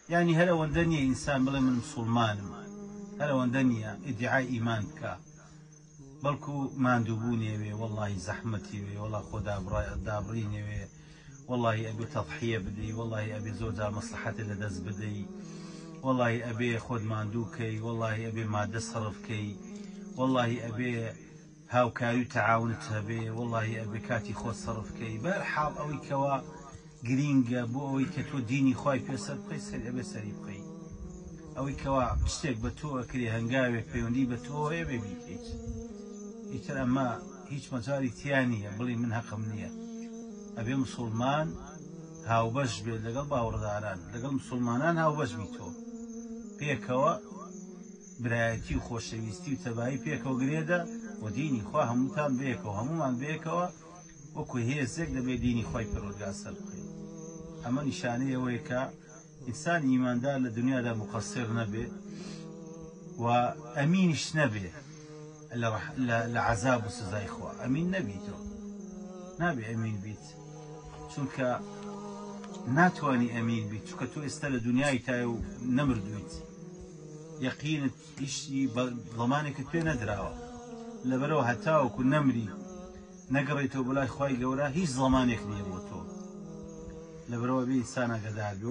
يعني هلا وندنيا إنسان بلا من مسلمان هلا وندنيا ادعاء إيمانك بلكو ما ندوبوني بي والله زحمتي بي والله خدا دابريني بي والله أبي تضحية بدي والله أبي زوجة مصلحتي لدز بدي والله أبي خود ماندوكي والله أبي مادة صرفكي والله أبي هاو كاري تعاونتها بي والله أبي كاتي خود صرفكي بالحال أوي كوا گرینگە بۆ ئەوەی کە تۆ دینی خوای پێسەر بخەی ئەبێ سەری بخەی ئەوەی کەوا شتێک بە تۆ ئەکرێ هەنگاوێک پەیوەندی بە تۆ هەیە بێ بیکەیت ئیتر ئەمە هیچ مەجاڵی تیا نییە بڵی من حەقم نییە ئەبێ موسڵمان هاوبەش بێت لەگەڵ باوەڕداران لەگەڵ موسڵمانان هاوبەش بی تۆ پێکەوە برایەتی و خۆشەویستی و تەبایی پێکەوە گرێدە و دینی خوا هەمووتان بەیەکەوە هەمومان بەیەکەوە وەکو هێزێک دەبێ دینی خوای پەروەردگار سەر بخەین ئەمە نیشانەی ئەوەیە کە ئینسان ئیماندار لە دنیادا مقەسیر نەبێ و ئەمینیش نەبێ لە عەزاب و سزای خوا ئەمین نەبیتەوە نابێ ئەمین بیت چونکە ناتوانی ئەمین بیت چونکە تۆ ئێستا لە دنیای تایە و نەمردویت یەقینت هیچی ڵەمانێکت پێ نەدراوە لەبەرەوە هەتاوەکو نەمری نەگەڕێتەوە بەلای خوای گەورە هیچ زەمانێک نییە بۆ تۆ لەبەرەوە بێ ئینسان ئاگادار بێ